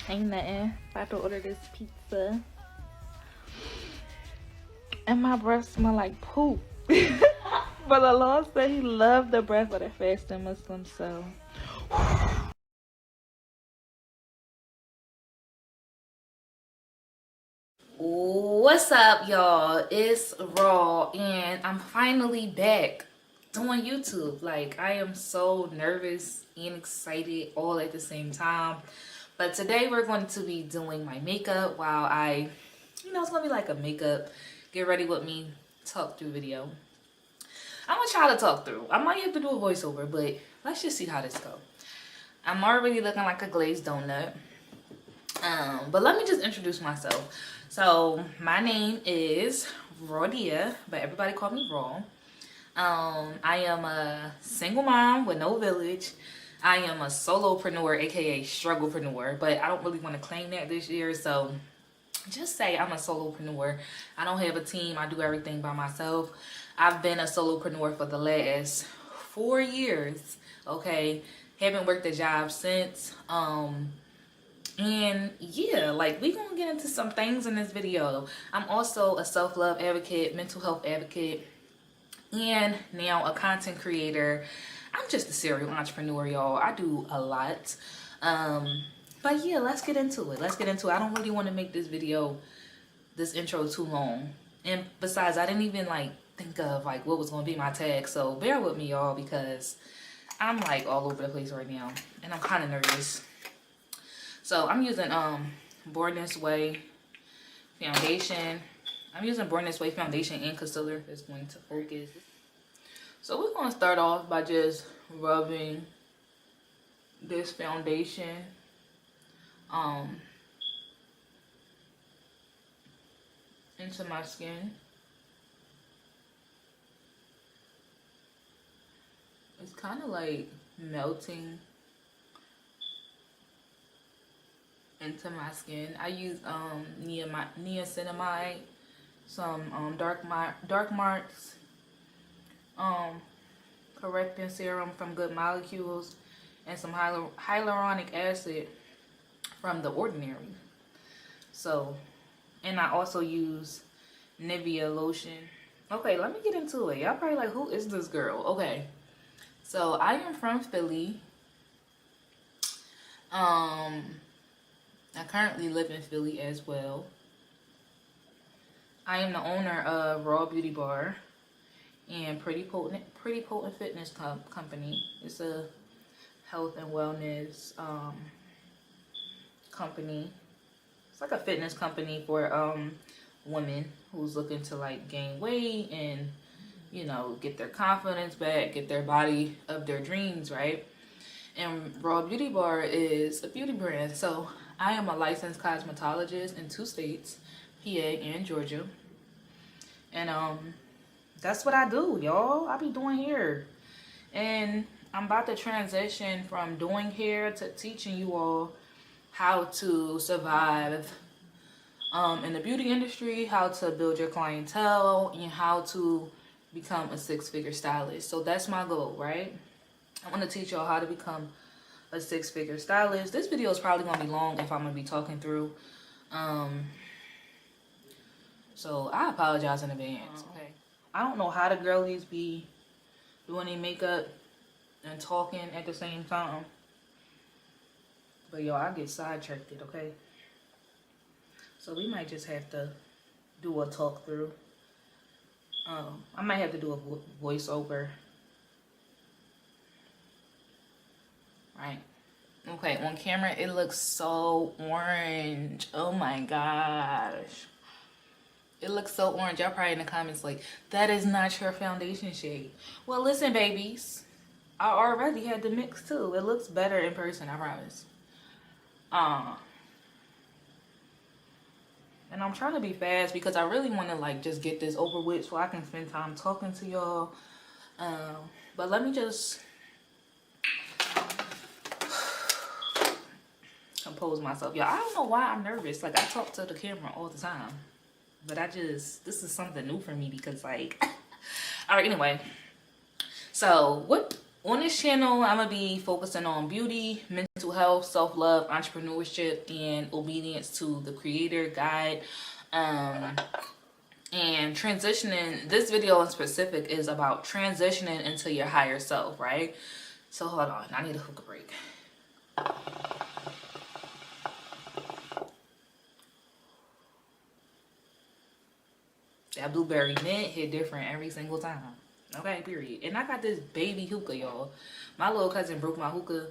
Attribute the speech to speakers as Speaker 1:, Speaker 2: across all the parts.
Speaker 1: Ain't nothing. About to order this pizza. And my breath smell like poop. But the Lord said he loved the breath of the fasting Muslim, so.
Speaker 2: What's up, y'all? It's Raw, and I'm finally back doing YouTube. Like, I am so nervous and excited all at the same time. But today we're going to be doing my makeup while it's gonna be like a makeup get ready with me talk through video. I'm gonna try to talk through. I might have to do a voiceover, but let's just see how this goes. I'm already looking like a glazed donut. But let me just introduce myself. So my name is Raudia, but everybody call me Raw. I am a single mom with no village. I am a solopreneur, aka strugglepreneur, but I don't really want to claim that this year, so just say I'm a solopreneur. I don't have a team. I do everything by myself. I've been a solopreneur for the last 4 years. Okay, haven't worked a job since. And yeah, like, we gonna get into some things in this video. I'm also a self-love advocate, mental health advocate, and now a content creator. I'm just a serial entrepreneur, y'all. I do a lot. But yeah, let's get into it. I don't really want to make this intro too long. And besides, I didn't even like think of like what was gonna be my tag. So bear with me, y'all, because I'm like all over the place right now, and I'm kind of nervous. So I'm using Born This Way foundation. I'm using Born This Way foundation and concealer. It's going to focus. So we're going to start off by just rubbing this foundation into my skin. It's kind of like melting into my skin. I use niacinamide, some dark marks, correcting serum from Good Molecules, and some hyaluronic acid from The Ordinary. So, and I also use Nivea lotion. Okay, let me get into it. Y'all probably like, who is this girl? Okay, so I am from Philly. I currently live in Philly as well. I am the owner of Raw Beauty Bar and Pretty Potent Fitness Company. It's a health and wellness company. It's like a fitness company for women who's looking to like gain weight and, you know, get their confidence back, get their body of their dreams, right? And Raw Beauty Bar is a beauty brand. So I am a licensed cosmetologist in 2 states, PA and Georgia. And that's what I do, y'all. I be doing hair. And I'm about to transition from doing hair to teaching you all how to survive in the beauty industry, how to build your clientele, and how to become a 6-figure stylist. So that's my goal, right? I want to teach y'all how to become a 6-figure stylist. This video is probably going to be long if I'm going to be talking through. So I apologize in advance. Okay. I don't know how the girlies be doing their makeup and talking at the same time. But yo, I get sidetracked, okay? So we might just have to do a talk through. I might have to do a voiceover. Right. Okay, on camera it looks so orange. Oh my gosh. It looks so orange. Y'all probably in the comments like, that is not your foundation shade. Well, listen, babies. I already had the mix too. It looks better in person, I promise. And I'm trying to be fast because I really want to like just get this over with so I can spend time talking to y'all. But let me just compose myself. Y'all, I don't know why I'm nervous. Like, I talk to the camera all the time. But this is something new for me because like, all right, anyway. So on this channel, I'm gonna be focusing on beauty, mental mental health, self-love, entrepreneurship, and obedience to the creator guide. And transitioning, this video in specific is about transitioning into your higher self, right? So hold on, I need a hookah break. That blueberry mint hit different every single time. Okay, period. And I got this baby hookah, y'all. My little cousin broke my hookah,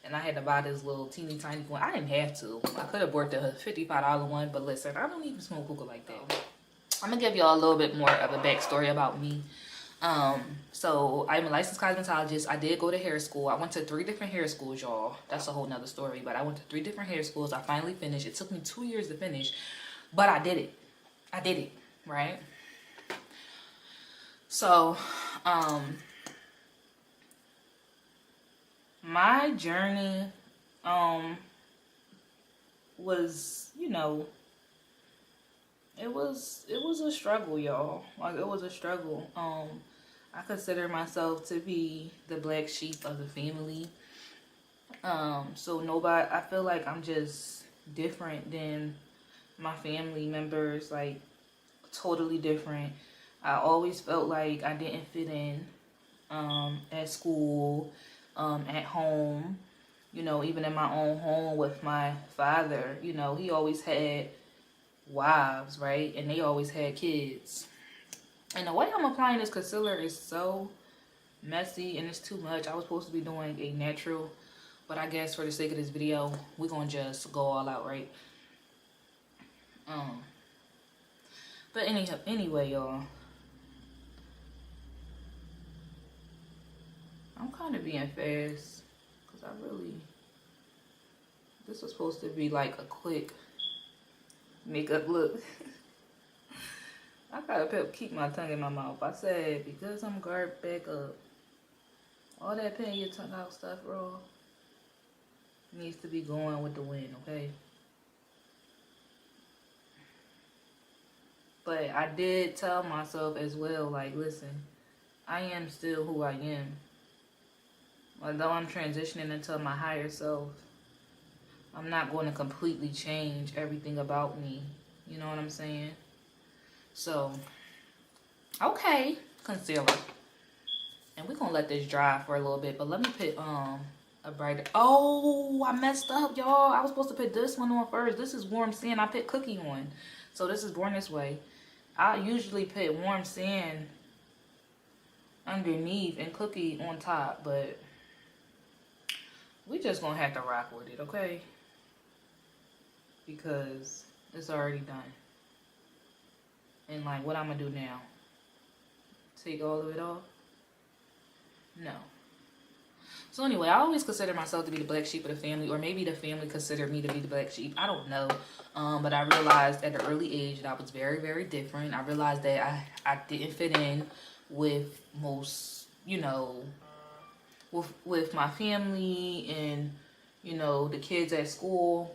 Speaker 2: and I had to buy this little teeny tiny one. I didn't have to. I could have bought the $55 one, but listen, I don't even smoke hookah like that. I'm gonna give y'all a little bit more of a backstory about me. So I'm a licensed cosmetologist. I did go to hair school. I went to 3 different hair schools, y'all. That's a whole nother story, but I went to 3 different hair schools. I finally finished. It took me 2 years to finish, but I did it. I did it, right? So, my journey, was, you know, it was a struggle, y'all. Like, it was a struggle. I consider myself to be the black sheep of the family. So nobody, I feel like I'm just different than my family members, like totally different. I always felt like I didn't fit in, at school, at home, you know, even in my own home with my father. You know, he always had wives, right? And they always had kids. And the way I'm applying this concealer is so messy and it's too much. I was supposed to be doing a natural, but I guess for the sake of this video, we're gonna just go all out, right? But anyway, y'all, I'm kind of being fast because this was supposed to be like a quick makeup look. I gotta keep my tongue in my mouth. I said, because I'm guard back up, all that putting your tongue out stuff, raw, needs to be going with the wind, okay? But I did tell myself as well, like, listen, I am still who I am. Although I'm transitioning into my higher self, I'm not going to completely change everything about me. You know what I'm saying? So, okay, concealer. And we're going to let this dry for a little bit. But let me put a brighter. Oh, I messed up, y'all. I was supposed to put this one on first. This is warm sand. I put cookie on. So this is born this way. I usually put warm sand underneath and cookie on top. But we just going to have to rock with it, okay? Because it's already done. And like, what I'm gonna do now? Take all of it off? No. So anyway, I always consider myself to be the black sheep of the family, or maybe the family considered me to be the black sheep. I don't know. But I realized at an early age that I was very, very different. I realized that I didn't fit in with most, you know, with my family and, you know, the kids at school.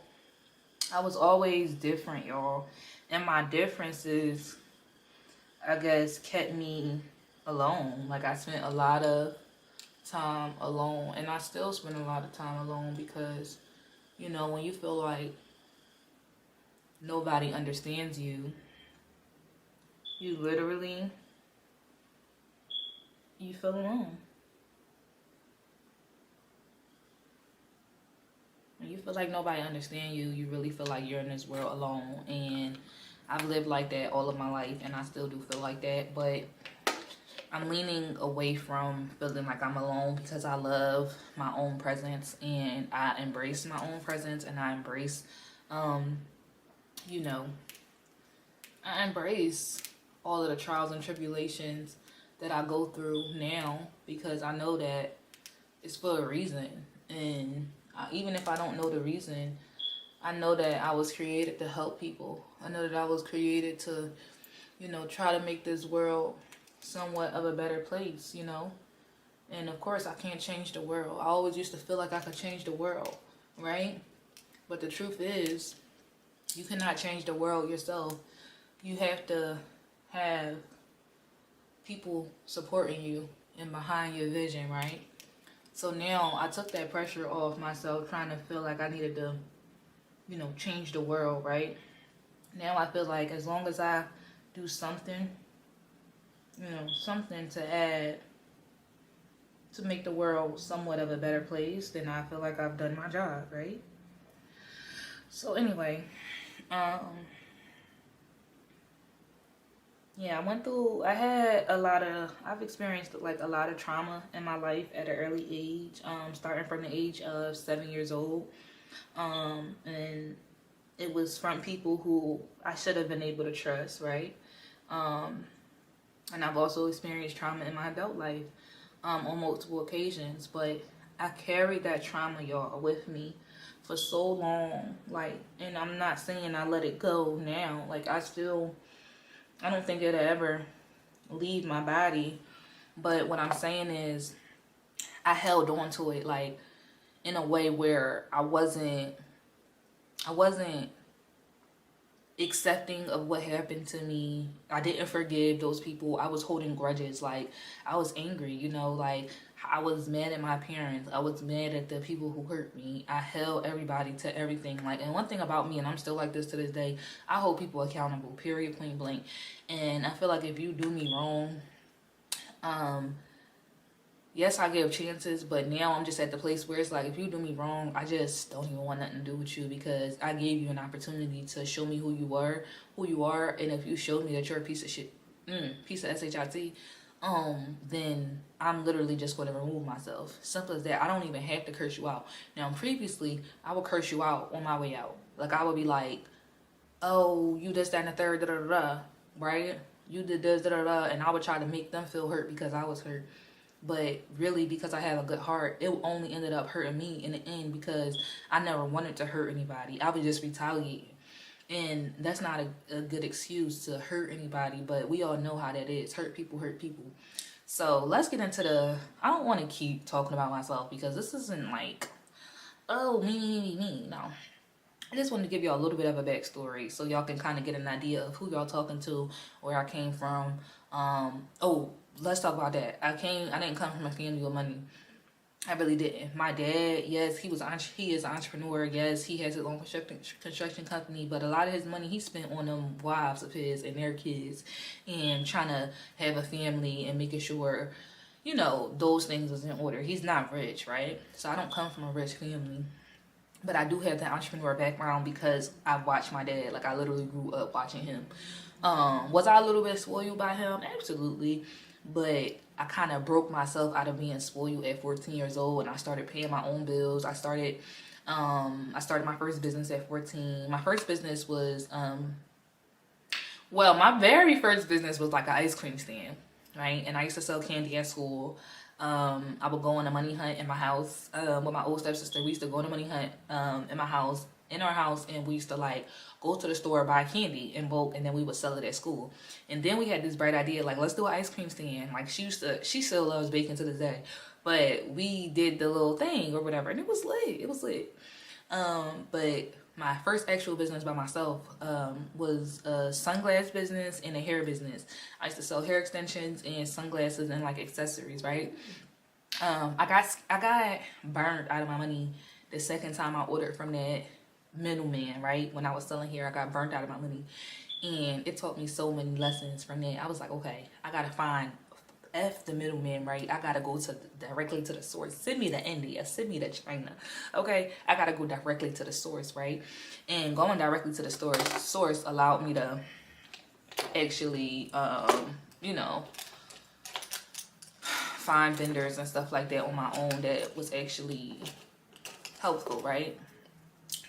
Speaker 2: I was always different, y'all. And my differences, I guess, kept me alone. Like, I spent a lot of time alone. And I still spend a lot of time alone because, you know, when you feel like nobody understands you, you literally, you feel alone. When you feel like nobody understands you, you really feel like you're in this world alone. And I've lived like that all of my life, and I still do feel like that. But I'm leaning away from feeling like I'm alone because I love my own presence, and I embrace my own presence, and I embrace, you know, I embrace all of the trials and tribulations that I go through now because I know that it's for a reason. And even if I don't know the reason, I know that I was created to help people. I know that I was created to, you know, try to make this world somewhat of a better place, you know. And of course, I can't change the world. I always used to feel like I could change the world, right? But the truth is, you cannot change the world yourself. You have to have people supporting you and behind your vision, right? So now I took that pressure off myself, trying to feel like I needed to, change the world, right? Now I feel like as long as I do something, something to add to make the world somewhat of a better place, then I feel like I've done my job, right? So anyway, um, yeah, I've experienced like a lot of trauma in my life at an early age, starting from the age of 7 years old. And it was from people who I should have been able to trust, right? Um, and I've also experienced trauma in my adult life, on multiple occasions, but I carried that trauma, y'all, with me for so long, like, and I'm not saying I let it go now. Like, I don't think it'll ever leave my body, but what I'm saying is I held on to it, like, in a way where I wasn't accepting of what happened to me. I didn't forgive those people. I was holding grudges. Like, I was angry, like, I was mad at my parents. I was mad at the people who hurt me. I held everybody to everything. Like, and one thing about me, and I'm still like this to this day, I hold people accountable, period, point blank. And I feel like if you do me wrong, yes, I give chances, but now I'm just at the place where it's like, if you do me wrong, I just don't even want nothing to do with you, because I gave you an opportunity to show me who you are, and if you showed me that you're a piece of shit, piece of shit, then I'm literally just going to remove myself. Simple as that. I don't even have to curse you out. Now, previously, I would curse you out on my way out. Like, I would be like, oh, you this, that, and the third, da da da, right? You did this, da da da, and I would try to make them feel hurt because I was hurt. But really, because I have a good heart, it only ended up hurting me in the end, because I never wanted to hurt anybody. I would just retaliate. And that's not a good excuse to hurt anybody, but we all know how that is. Hurt people hurt people. So let's get into I don't want to keep talking about myself, because this isn't like, oh, me. No. I just wanted to give y'all a little bit of a backstory so y'all can kind of get an idea of who y'all talking to, where I came from. Let's talk about that. I didn't come from a family with money. I really didn't. My dad, yes, he is an entrepreneur. Yes, he has his own construction company, but a lot of his money he spent on them wives of his and their kids, and trying to have a family and making sure, those things was in order. He's not rich, right? So I don't come from a rich family. But I do have that entrepreneur background because I watched my dad. Like, I literally grew up watching him. Was I a little bit spoiled by him? Absolutely. But I kind of broke myself out of being spoiled at 14 years old, and I started paying my own bills. I started my first business at 14. My first business was, my very first business was like an ice cream stand, right? And I used to sell candy at school. I would go on a money hunt in my house with my old stepsister. We used to go on a money hunt in our house, and we used to like go to the store, buy candy in bulk, and then we would sell it at school. And then we had this bright idea, like, let's do an ice cream stand. Like, she still loves baking to this day, but we did the little thing or whatever, and it was lit. But my first actual business by myself was a sunglass business and a hair business. I used to sell hair extensions and sunglasses and like accessories, right? I got burned out of my money the second time I ordered from that middleman, right? When I was selling hair, I got burnt out of my money, and it taught me so many lessons from that. I was like, okay, I gotta find F the middleman, right? I gotta go directly to the source. Send me to India, send me to China. Okay, I gotta go directly to the source, right? And going directly to the source allowed me to actually, find vendors and stuff like that on my own that was actually helpful, right?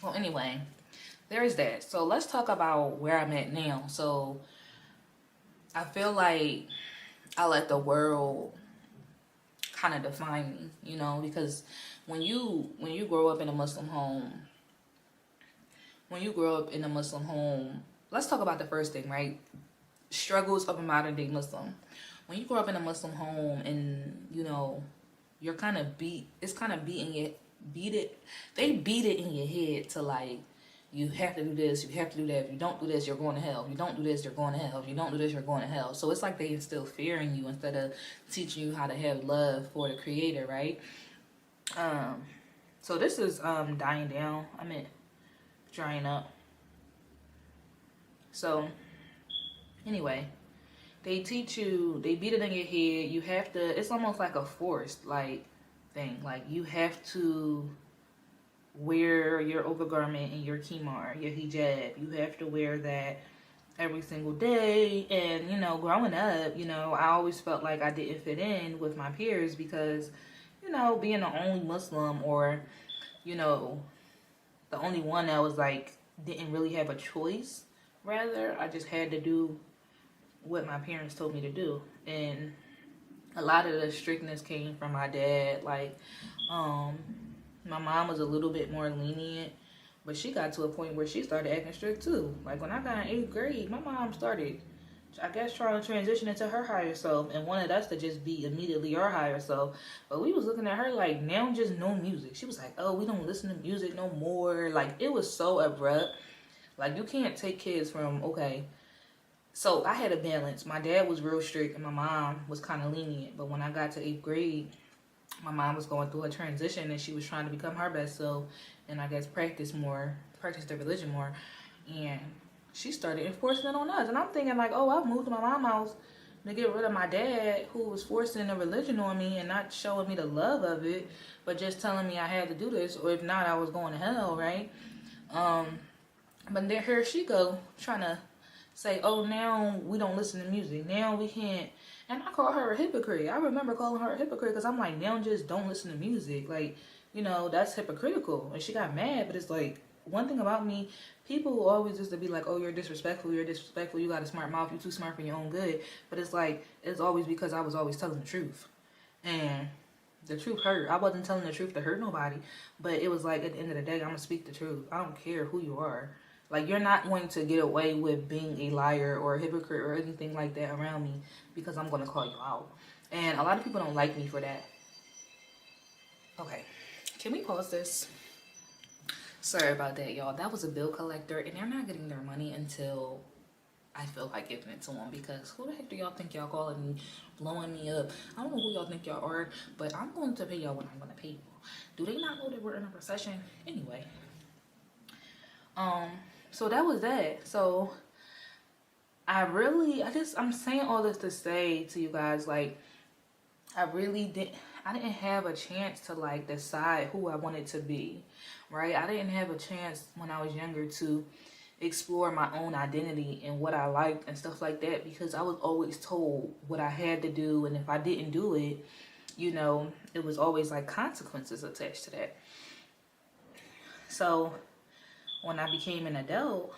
Speaker 2: Well, anyway, there's that. So let's talk about where I'm at now. So I feel like I let the world kind of define me, because when you grow up in a Muslim home, let's talk about the first thing, right? Struggles of a modern day Muslim. When you grow up in a Muslim home and, you're kind of they beat it in your head to like, you have to do this, you have to do that. If you don't do this, you're going to hell. If you don't do this, you're going to hell. If you don't do this, you're going to hell. So it's like they instill fear in you instead of teaching you how to have love for the Creator, right? So this is dying down. I mean drying up. So anyway, they teach you, they beat it in your head. You have to, it's almost like a forced like thing. Like you have to wear your overgarment and your khimar, your hijab. You have to wear that every single day. And you know, growing up, you know, I always felt like I didn't fit in with my peers because, you know, being the only Muslim, or you know, the only one that was like didn't really have a choice. Rather, I just had to do what my parents told me to do. And a lot of the strictness came from my dad. Like my mom was a little bit more lenient, but she got to a point where she started acting strict too. Like when I got in 8th grade, my mom started, I guess, trying to transition into her higher self and wanted us to just be immediately our higher self. But we was looking at her like, now just no music. She was like, oh, we don't listen to music no more. Like it was so abrupt. Like you can't take kids from, okay. So I had a balance. My dad was real strict and my mom was kind of lenient. But when I got to 8th grade, my mom was going through a transition and she was trying to become her best self and I guess practice the religion more. And she started enforcing it on us. And I'm thinking like, oh, I've moved to my mom's house to get rid of my dad who was forcing the religion on me and not showing me the love of it, but just telling me I had to do this, or if not, I was going to hell, right? But there, here she go, trying to say, oh, now we don't listen to music. Now we can't. And I call her a hypocrite. I remember calling her a hypocrite because I'm like, now just don't listen to music. Like, you know, that's hypocritical. And she got mad, but it's like, one thing about me, people always used to be like, oh, you're disrespectful, you got a smart mouth, you're too smart for your own good. But it's like, it's always because I was always telling the truth. And the truth hurt. I wasn't telling the truth to hurt nobody. But it was like, at the end of the day, I'm going to speak the truth. I don't care who you are. Like, you're not going to get away with being a liar or a hypocrite or anything like that around me because I'm going to call you out. And a lot of people don't like me for that. Okay. Can we pause this? Sorry about that, y'all. That was a bill collector, and they're not getting their money until I feel like giving it to them, because who the heck do y'all think y'all calling me, blowing me up? I don't know who y'all think y'all are, but I'm going to pay y'all what I'm going to pay you. Do they not know that we're in a recession? Anyway. So that was that. So I'm saying all this to say to you guys, like, I didn't have a chance to like decide who I wanted to be, right? I didn't have a chance when I was younger to explore my own identity and what I liked and stuff like that, because I was always told what I had to do, and if I didn't do it, you know, it was always like consequences attached to that. So when I became an adult,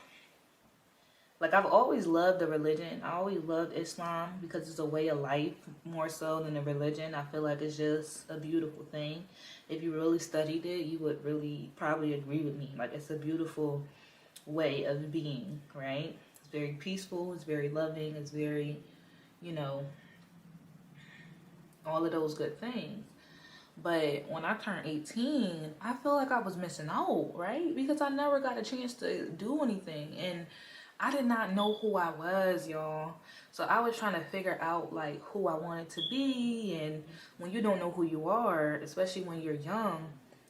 Speaker 2: like, I've always loved the religion. I always loved Islam because it's a way of life more so than a religion. I feel like it's just a beautiful thing. If you really studied it, you would really probably agree with me. Like, it's a beautiful way of being, right? It's very peaceful. It's very loving. It's very, you know, all of those good things. But when I turned 18, I feel like I was missing out, right? Because I never got a chance to do anything. And I did not know who I was, y'all. So I was trying to figure out like who I wanted to be. And when you don't know who you are, especially when you're young,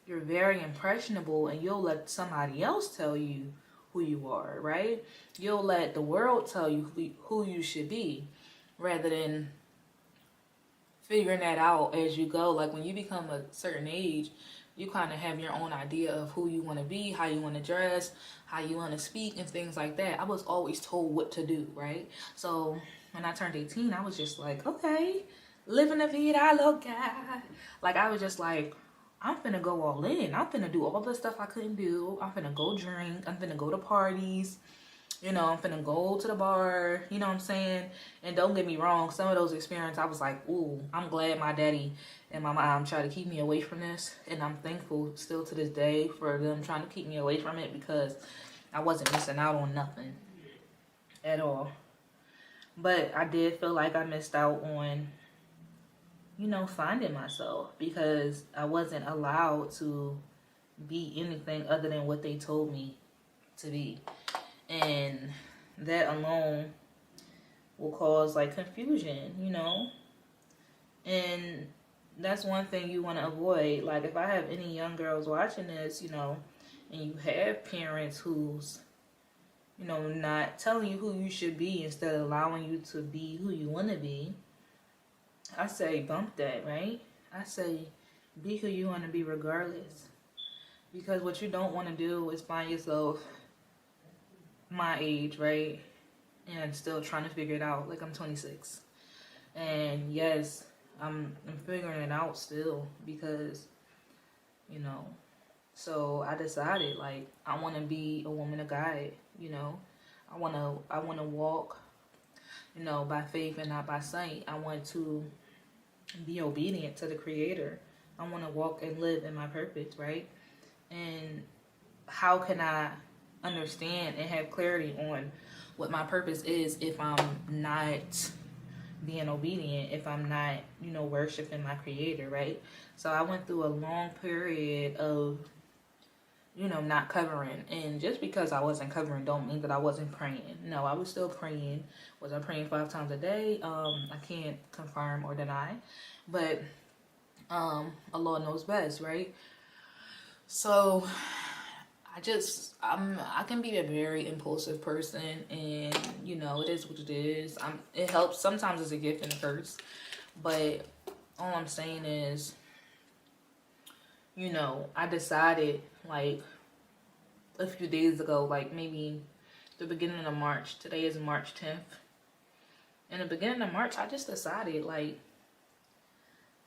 Speaker 2: you're very impressionable, and you'll let somebody else tell you who you are, right? You'll let the world tell you who you should be, rather than figuring that out as you go. Like, when you become a certain age, you kind of have your own idea of who you want to be, how you want to dress, how you want to speak, and things like that. I was always told what to do, right? So when I turned 18, I was just like, okay, living la vida loca. Like, I was just like, I'm finna go all in. I'm finna do all the stuff I couldn't do. I'm finna go drink. I'm finna go to parties. You know, I'm finna go to the bar, you know what I'm saying? And don't get me wrong, some of those experiences, I was like, ooh, I'm glad my daddy and my mom tried to keep me away from this. And I'm thankful still to this day for them trying to keep me away from it, because I wasn't missing out on nothing at all. But I did feel like I missed out on, you know, finding myself, because I wasn't allowed to be anything other than what they told me to be. And that alone will cause like confusion, you know. And that's one thing you want to avoid. Like, if I have any young girls watching this, you know, and you have parents who's, you know, not telling you who you should be instead of allowing you to be who you want to be, I say bump that, right? I say be who you want to be regardless. Because what you don't want to do is find yourself my age, right? And still trying to figure it out. Like, I'm 26. And yes, I'm figuring it out still because, you know, so I decided, like, I want to be a woman of God, you know. I want to walk, you know, by faith and not by sight. I want to be obedient to the Creator. I want to walk and live in my purpose, right? And how can I understand and have clarity on what my purpose is if I'm not being obedient, if I'm not, you know, worshiping my Creator, right? So I went through a long period of, you know, not covering. And just because I wasn't covering don't mean that I wasn't praying. No, I was still praying. Was I praying 5 times a day? I can't confirm or deny. But Allah knows best, right? So I can be a very impulsive person, and you know, it is what it is. It helps. Sometimes it's a gift and a curse. But all I'm saying is, you know, I decided, like, a few days ago, like maybe the beginning of March. Today is March 10th. In the beginning of March, I just decided, like,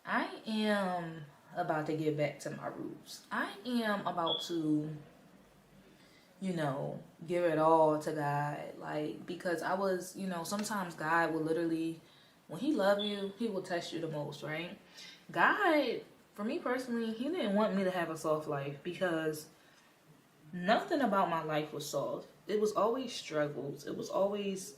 Speaker 2: I am about to get back to my roots. I am about to, you know, give it all to God. Like, because I was, you know, sometimes God will literally, when He loves you, He will test you the most, right? God, for me personally, He didn't want me to have a soft life because nothing about my life was soft. It was always struggles. It was always,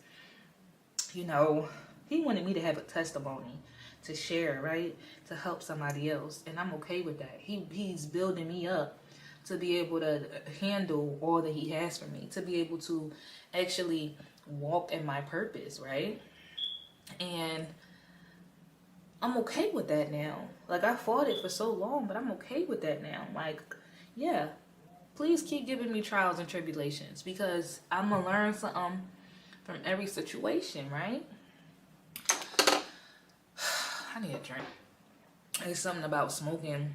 Speaker 2: you know, He wanted me to have a testimony to share, right? To help somebody else. And I'm okay with that. He's building me up to be able to handle all that He has for me, to be able to actually walk in my purpose, right? And I'm okay with that now. Like, I fought it for so long, but I'm okay with that now. Like, yeah, please keep giving me trials and tribulations because I'm gonna learn something from every situation, right? I need a drink. There's something about smoking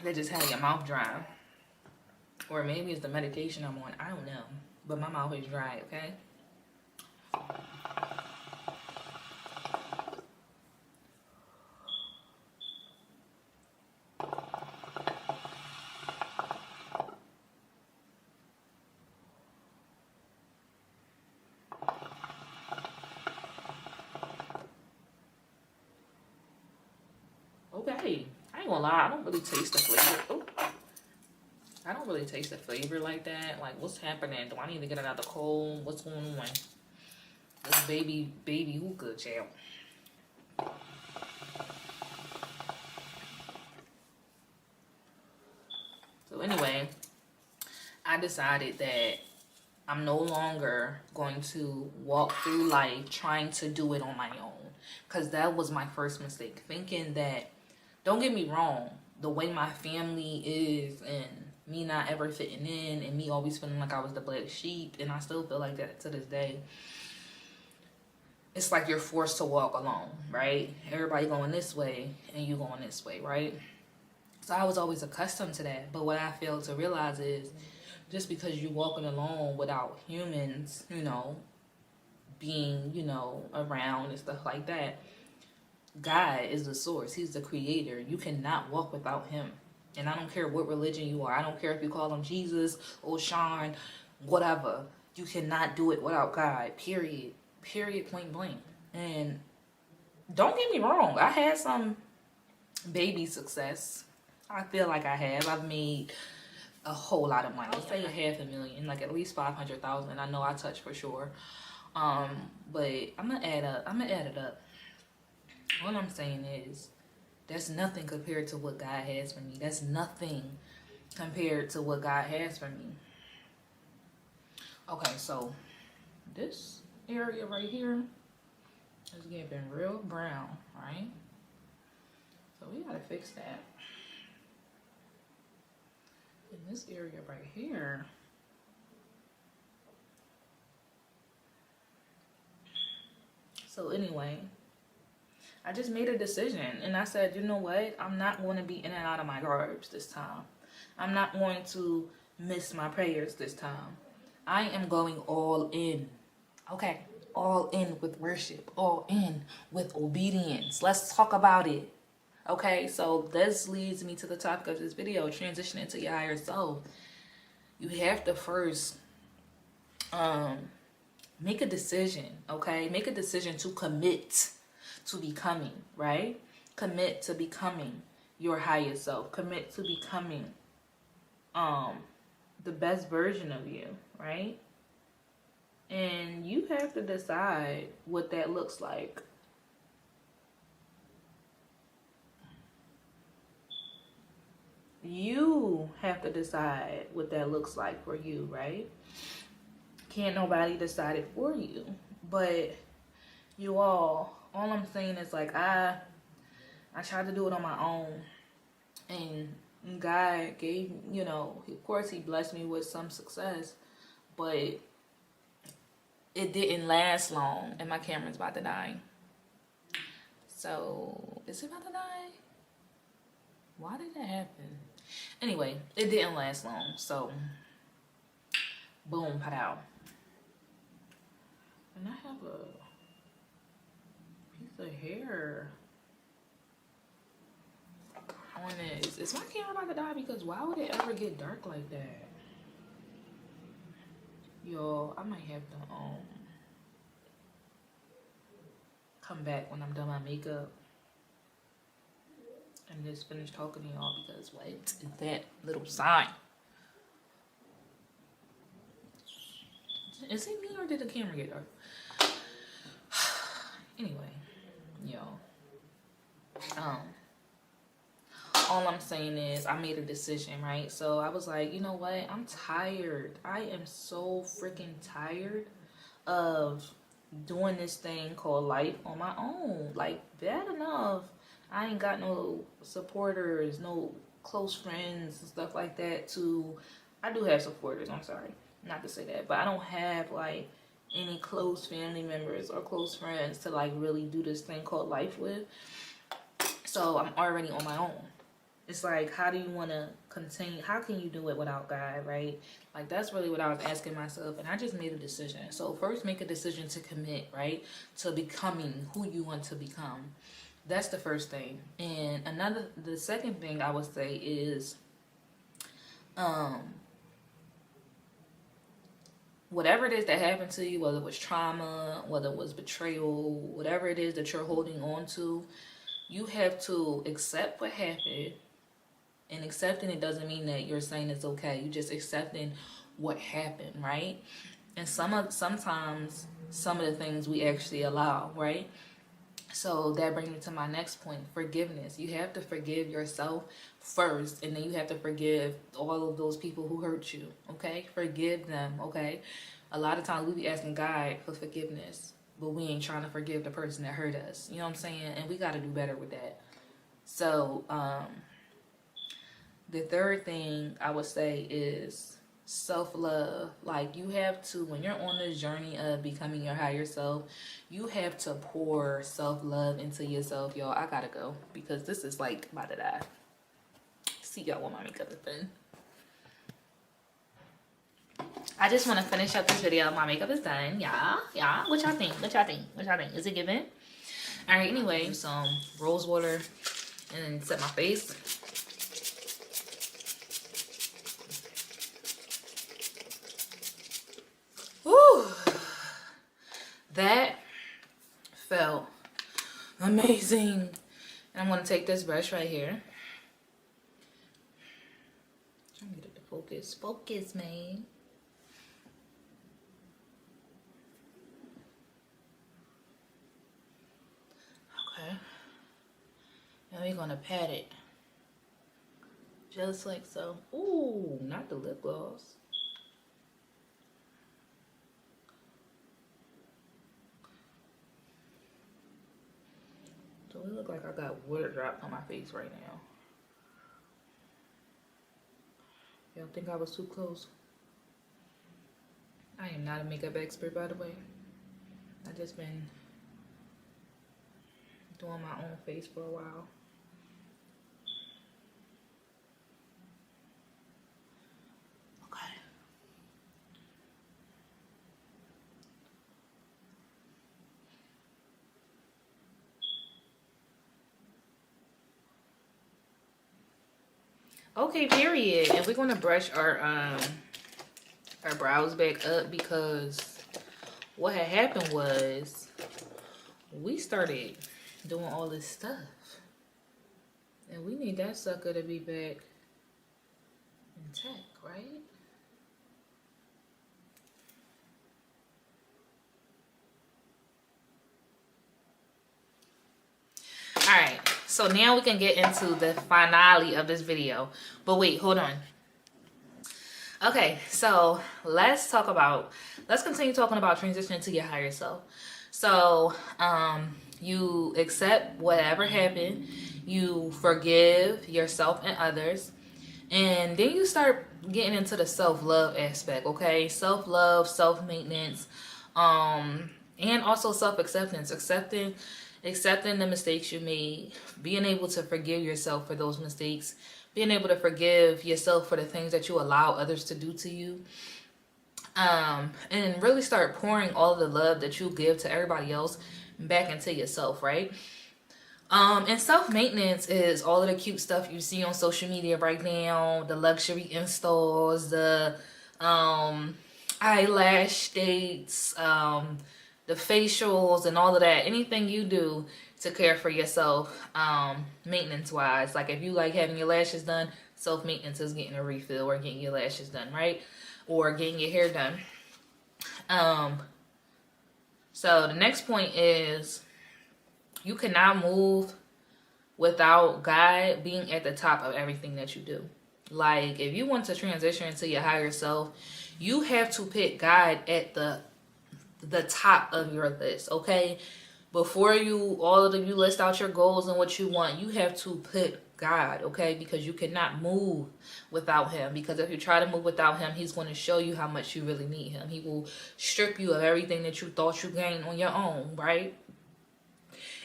Speaker 2: that just has your mouth dry. Or maybe it's the medication I'm on. I don't know. But my mouth is dry, okay? Okay. I ain't gonna lie. I don't really taste the flavor. Oh. I don't really taste the flavor like that. Like, what's happening? Do I need to get it out of the cold? What's going on? This baby hookah, child. So anyway, I decided that I'm no longer going to walk through life trying to do it on my own. Because that was my first mistake. Thinking that, don't get me wrong, the way my family is and me not ever fitting in and me always feeling like I was the black sheep, and I still feel like that to this day. It's like you're forced to walk alone, right? Everybody going this way and you going this way, right? So I was always accustomed to that. But what I failed to realize is just because you're walking alone without humans, you know, being, you know, around and stuff like that, God is the source. He's the creator. You cannot walk without Him. And I don't care what religion you are. I don't care if you call Him Jesus, Oshan, whatever. You cannot do it without God, period. Period, point blank. And don't get me wrong. I had some baby success. I feel like I have. I've made a whole lot of money. I'll say $500,000, like at least 500,000. I know I touched for sure. But I'm gonna add it up. All I'm saying is that's nothing compared to what God has for me. That's nothing compared to what God has for me. Okay, so this area right here is getting real brown, right? So we gotta fix that. In this area right here. So anyway, I just made a decision and I said, you know what? I'm not going to be in and out of my garbs this time. I'm not going to miss my prayers this time. I am going all in. Okay, all in with worship, all in with obedience. Let's talk about it. Okay, so this leads me to the topic of this video, transitioning to your higher self. You have to first make a decision, okay? Make a decision to commit to becoming, right? Commit to becoming your higher self. Commit to becoming the best version of you, right? And you have to decide what that looks like. You have to decide what that looks like for you, right? Can't nobody decide it for you. But you all I'm saying is like I tried to do it on my own, and God gave, you know, of course he blessed me with some success, but it didn't last long, and my camera's about to die. So is it about to die? Why did that happen? Anyway, it didn't last long, so boom, pow. And I have a piece of hair on this. Is my camera about to die? Because why would it ever get dark like that? Yo, I might have to come back when I'm done my makeup and just finish talking to y'all, because what is that little sign? Is it me or did the camera get dark? Anyway, yo, all I'm saying is I made a decision, right? So I was like, you know what? I'm tired. I am so freaking tired of doing this thing called life on my own. Like, bad enough I ain't got no supporters, no close friends and stuff like that I do have supporters, I'm sorry, not to say that, but I don't have like any close family members or close friends to like really do this thing called life with. So I'm already on my own. It's like, how do you want to continue? How can you do it without God, right? Like, that's really what I was asking myself, and I just made a decision. So first, make a decision to commit, right, to becoming who you want to become. That's the first thing. And the second thing I would say is, whatever it is that happened to you, whether it was trauma, whether it was betrayal, whatever it is that you're holding on to, you have to accept what happened. And accepting it doesn't mean that you're saying it's okay. You're just accepting what happened, right? And sometimes some of the things we actually allow, right? So that brings me to my next point, forgiveness. You have to forgive yourself first, and then you have to forgive all of those people who hurt you, okay? Forgive them, okay? A lot of times we be asking God for forgiveness, but we ain't trying to forgive the person that hurt us. You know what I'm saying? And we got to do better with that. So, the third thing I would say is self-love. Like, you have to, when you're on this journey of becoming your higher self, you have to pour self-love into yourself. Y'all, I gotta go because this is like about to die. See y'all when my makeup is done. I just want to finish up this video. My makeup is done. Yeah. What y'all think? Is it giving? All right, anyway, some rose water and then set my face. Woo! That felt amazing. And I'm going to take this brush right here. Trying to get it to focus. Focus, man. Okay. Now we're going to pat it. Just like so. Ooh, not the lip gloss. Do it look look like I got water dropped on my face right now. Y'all think I was too close? I am not a makeup expert, by the way. I just been doing my own face for a while. Okay. Okay, period. And we're gonna brush our brows back up, because what had happened was we started doing all this stuff, and we need that sucker to be back intact, right? All right, so now we can get into the finale of this video. But wait, hold on. Okay, so let's continue talking about transitioning to your higher self. So you accept whatever happened, you forgive yourself and others, and then you start getting into the self-love aspect. Okay, self-love, self-maintenance, and also self-acceptance. Accepting the mistakes you made, being able to forgive yourself for those mistakes, being able to forgive yourself for the things that you allow others to do to you, and really start pouring all of the love that you give to everybody else back into yourself, right? And self-maintenance is all of the cute stuff you see on social media right now, the luxury installs, the eyelash dates, the facials and all of that. Anything you do to care for yourself, maintenance wise. Like if you like having your lashes done, self-maintenance is getting a refill or getting your lashes done, right? Or getting your hair done. So the next point is you cannot move without God being at the top of everything that you do. Like if you want to transition into your higher self, you have to put God at the top of your list, okay? Before all of you list out your goals and what you want, you have to put God, okay? Because you cannot move without him. Because if you try to move without him, he's going to show you how much you really need him. He will strip you of everything that you thought you gained on your own, right?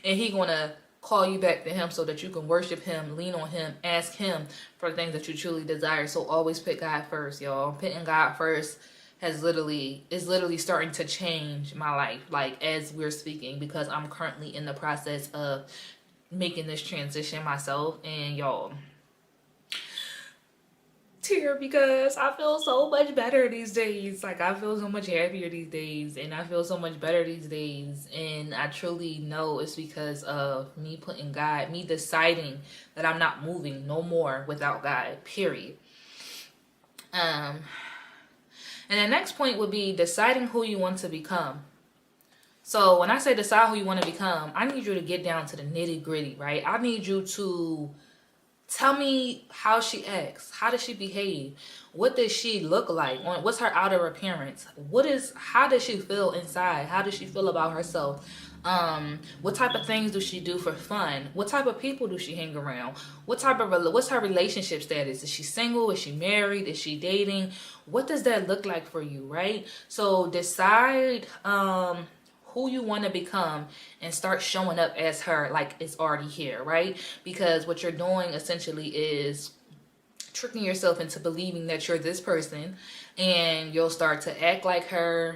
Speaker 2: And he's going to call you back to him so that you can worship him, lean on him, ask him for the things that you truly desire. So always put God first, y'all. Putting God first is literally starting to change my life, like as we're speaking, because I'm currently in the process of making this transition myself. And y'all, tear, because I feel so much better these days. Like I feel so much happier these days, and I feel so much better these days, and I truly know it's because of me putting God, me deciding that I'm not moving no more without God, period. And the next point would be deciding who you want to become. So when I say decide who you want to become, I need you to get down to the nitty gritty, right? I need you to tell me how she acts. How does she behave? What does she look like? What's her outer appearance? How does she feel inside? How does she feel about herself? What type of things does she do for fun? What type of people does she hang around? What's her relationship status? Is she single? Is she married? Is she dating? What does that look like for you, right? So decide who you want to become and start showing up as her like it's already here, right? Because what you're doing essentially is tricking yourself into believing that you're this person, and you'll start to act like her,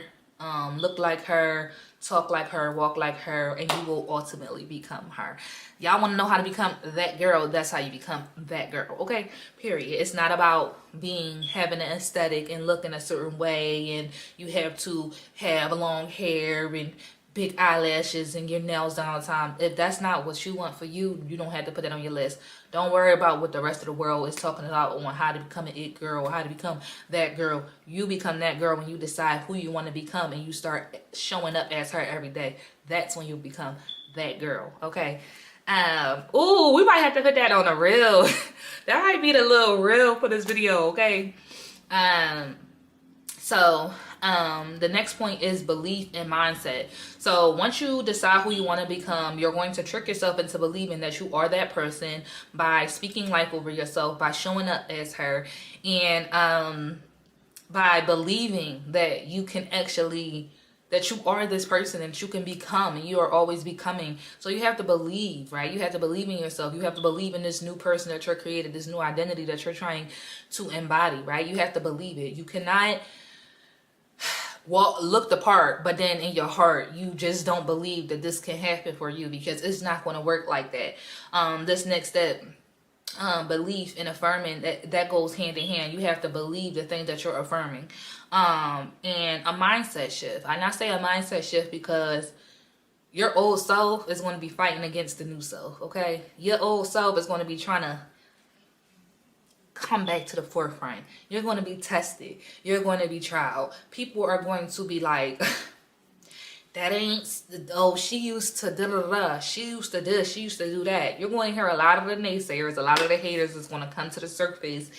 Speaker 2: look like her, talk like her, walk like her, and you will ultimately become her. Y'all want to know how to become that girl? That's how you become that girl, okay? Period. It's not about having an aesthetic and looking a certain way, and you have to have long hair and big eyelashes and your nails done all the time. If that's not what you want for you, you don't have to put it on your list. Don't worry about what the rest of the world is talking about on how to become an it girl or how to become that girl. You become that girl when you decide who you want to become and you start showing up as her every day. That's when you become that girl, okay? Ooh, we might have to put that on a reel. That might be the little reel for this video, okay? So The next point is belief and mindset. So once you decide who you want to become, you're going to trick yourself into believing that you are that person by speaking life over yourself, by showing up as her, and by believing that you can actually, that you are this person and you can become, and you are always becoming. So you have to believe, right? You have to believe in yourself. You have to believe in this new person that you're created, this new identity that you're trying to embody, right? You have to believe it. You cannot look the part, but then in your heart you just don't believe that this can happen for you, because it's not going to work like that. This next step, belief and affirming, that goes hand in hand. You have to believe the thing that you're affirming. And a mindset shift. And I say a mindset shift because your old self is going to be fighting against the new self. Okay, your old self is going to be trying to come back to the forefront. You're going to be tested. You're going to be tried. People are going to be like, that ain't, oh, she used to da da da, she used to this, she used to do that. You're going to hear a lot of the naysayers, a lot of the haters is going to come to the surface,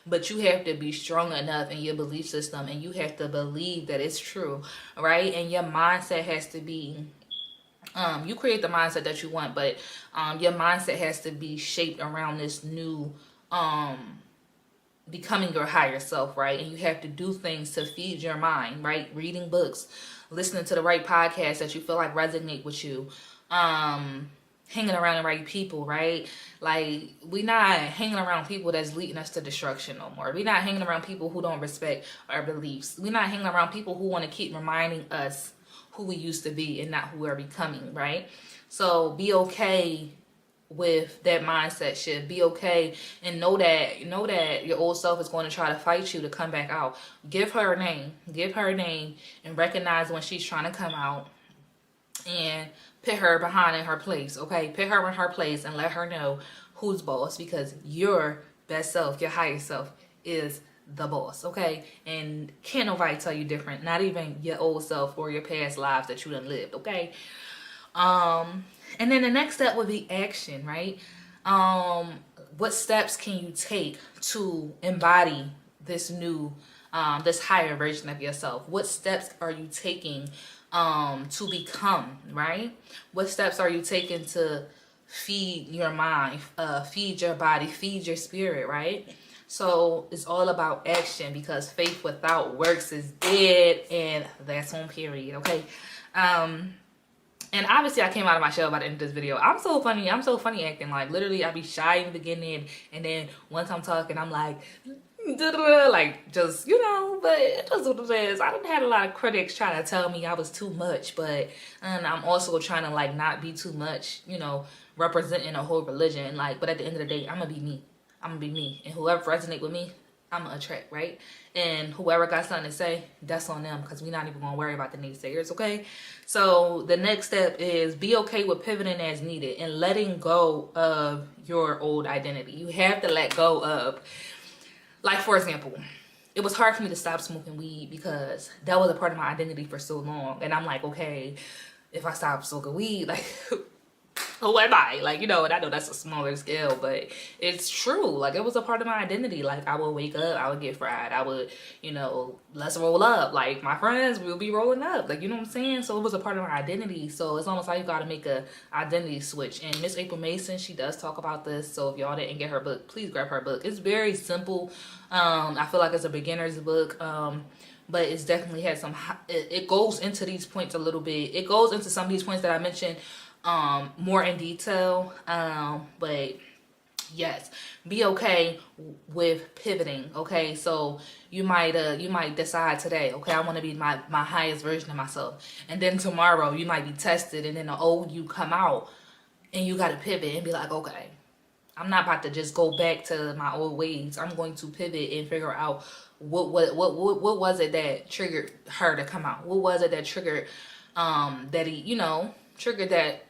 Speaker 2: but you have to be strong enough in your belief system, and you have to believe that it's true, right? And your mindset has to be, you create the mindset that you want, but your mindset has to be shaped around this new, becoming your higher self, right? And you have to do things to feed your mind, right? Reading books, listening to the right podcasts that you feel like resonate with you, hanging around the right people, right? Like, we not hanging around people that's leading us to destruction no more. We not hanging around people who don't respect our beliefs. We not hanging around people who want to keep reminding us who we used to be and not who we're becoming, right? So be okay with that mindset shift. Be okay and know that your old self is going to try to fight you to come back out. Give her a name and recognize when she's trying to come out, and put her behind in her place. Okay, put her in her place and let her know who's boss, because your best self, your higher self, is the boss. Okay, and can't nobody tell you different, not even your old self or your past lives that you done lived. Okay. And then the next step would be action, right? What steps can you take to embody this new, this higher version of yourself? What steps are you taking to become, right? What steps are you taking to feed your mind, feed your body, feed your spirit, right? So it's all about action, because faith without works is dead, and that's on period, okay? And obviously I came out of my shell by the end of this video. I'm so funny acting. Like, literally I be shy in the beginning, and then once I'm talking I'm like like, just, you know, but it is what it is. I done had a lot of critics try to tell me I was too much, but and I'm also trying to like not be too much, you know, representing a whole religion. Like, but at the end of the day, I'm gonna be me. And whoever resonate with me, I'm gonna attract, right? And whoever got something to say, that's on them, because we're not even gonna worry about the naysayers, okay? So the next step is be okay with pivoting as needed and letting go of your old identity. You have to let go of, like, for example, it was hard for me to stop smoking weed because that was a part of my identity for so long. And I'm like, okay, if I stop smoking weed, like, who am I? Like, you know, and I know that's a smaller scale, but it's true. Like, it was a part of my identity. Like, I would wake up, I would get fried, I would, you know, let's roll up. Like, my friends will be rolling up. Like, you know what I'm saying? So it was a part of my identity. So it's almost like you got to make a identity switch. And Miss April Mason, she does talk about this. So if y'all didn't get her book, please grab her book. It's very simple. I feel like it's a beginner's book. But it's definitely had some, it goes into these points a little bit. It goes into some of these points that I mentioned more in detail, but yes, be okay with pivoting. Okay, so you might decide today, okay, I want to be my highest version of myself, and then tomorrow you might be tested, and then the old you come out, and you got to pivot and be like, okay, I'm not about to just go back to my old ways. I'm going to pivot and figure out what was it that triggered her to come out. What was it that triggered that he, you know, triggered that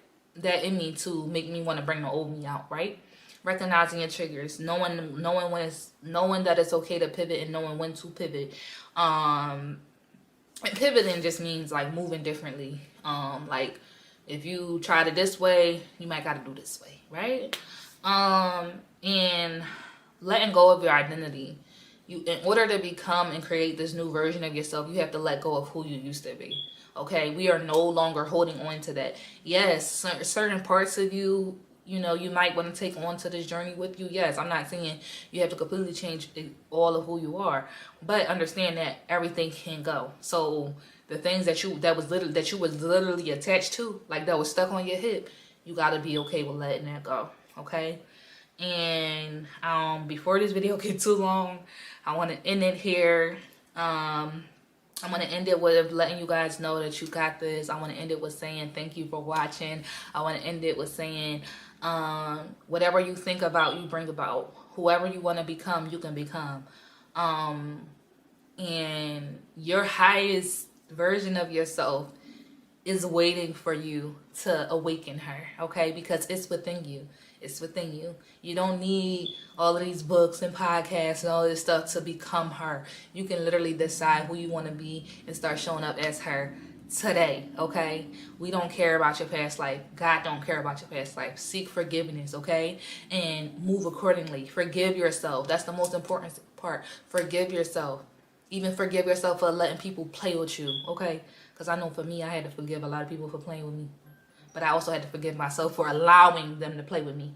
Speaker 2: in me to make me want to bring the old me out, right? Recognizing your triggers, knowing that it's okay to pivot, and knowing when to pivot. And pivoting just means like moving differently. Like, if you tried it this way, you might got to do this way, right? And letting go of your identity in order to become and create this new version of yourself, you have to let go of who you used to be. Okay, we are no longer holding on to that. Yes, certain parts of you, you know, you might want to take on to this journey with you. Yes, I'm not saying you have to completely change all of who you are, but understand that everything can go. So the things that you was literally attached to, like that was stuck on your hip, you got to be okay with letting that go. Okay. And before this video gets too long, I want to end it here. I'm going to end it with letting you guys know that you got this. I want to end it with saying thank you for watching. I want to end it with saying whatever you think about, you bring about. Whoever you want to become, you can become. And your highest version of yourself is waiting for you to awaken her, okay? Because it's within you. It's within you. You don't need all of these books and podcasts and all this stuff to become her. You can literally decide who you want to be and start showing up as her today, okay? We don't care about your past life. God don't care about your past life. Seek forgiveness, okay? And move accordingly. Forgive yourself. That's the most important part. Forgive yourself. Even forgive yourself for letting people play with you, okay? Because I know for me, I had to forgive a lot of people for playing with me. But I also had to forgive myself for allowing them to play with me.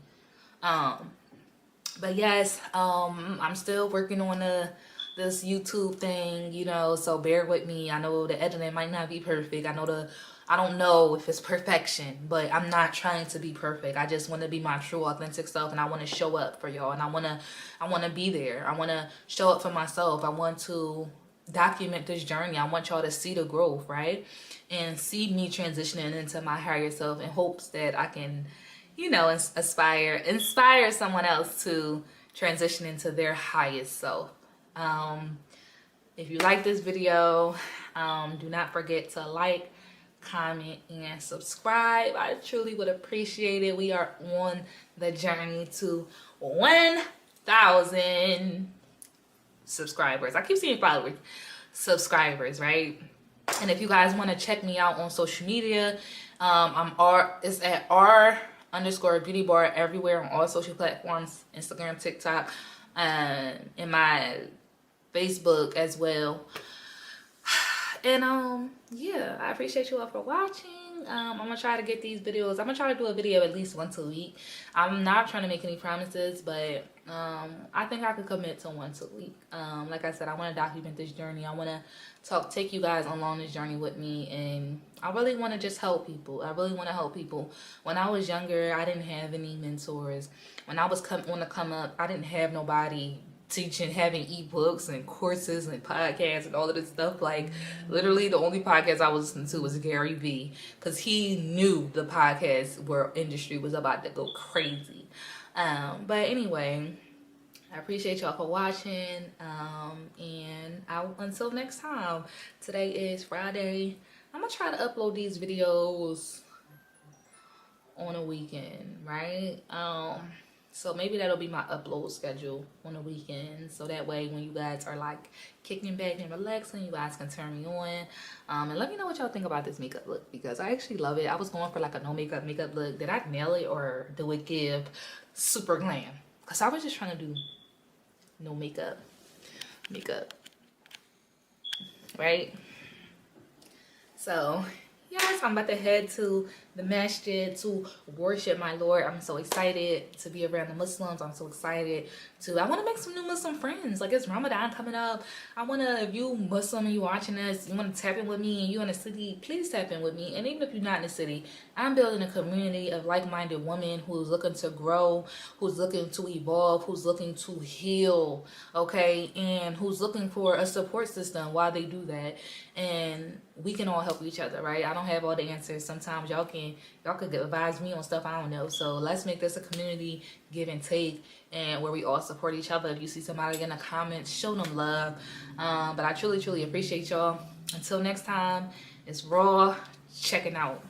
Speaker 2: But yes, I'm still working on this YouTube thing, you know, so bear with me. I know the editing might not be perfect. I don't know if it's perfection, but I'm not trying to be perfect. I just want to be my true, authentic self, and I want to show up for y'all, and I want to be there. I want to show up for myself. I want to document this journey. I want y'all to see the growth, right? And see me transitioning into my higher self in hopes that I can, you know, inspire someone else to transition into their highest self. If you like this video, do not forget to like, comment, and subscribe. I truly would appreciate it. We are on the journey to 1,000 subscribers. I keep seeing followers. Subscribers, right? And if you guys want to check me out on social media, it's at r_beauty bar everywhere on all social platforms, Instagram, TikTok, and my Facebook as well. And yeah, I appreciate you all for watching. I'm gonna try to get these videos. I'm gonna try to do a video at least once a week. I'm not trying to make any promises, but I think I could commit to once a week. Like I said, I want to document this journey. I want to take you guys along this journey with me, and I really want to just help people. I really want to help people. When I was younger, I didn't have any mentors. When I was on the come up, I didn't have nobody teaching, having ebooks and courses and podcasts and all of this stuff. Like literally the only podcast I was listening to was Gary Vee, because he knew the podcast industry was about to go crazy. But anyway, I appreciate y'all for watching, and until next time. Today is Friday. I'm gonna try to upload these videos on a weekend, right? So maybe that'll be my upload schedule on the weekend. So that way when you guys are like kicking back and relaxing, you guys can turn me on. And let me know what y'all think about this makeup look, because I actually love it. I was going for like a no makeup look. Did I nail it, or do it give super glam? Because I was just trying to do no makeup, right? So yes, I'm about to head to the masjid to worship my Lord. I'm so excited to be around the Muslims. I'm so excited I want to make some new Muslim friends. Like, it's Ramadan coming up. If you Muslim and you watching this, you want to tap in with me and you in the city, please tap in with me. And even if you're not in the city, I'm building a community of like-minded women who's looking to grow, who's looking to evolve, who's looking to heal, okay? And who's looking for a support system while they do that. And we can all help each other, right? I don't have all the answers. Sometimes y'all could advise me on stuff I don't know. So let's make this a community, give and take, and where we all support each other. If you see somebody in the comments, show them love. But I truly appreciate y'all. Until next time, it's Raw checking out.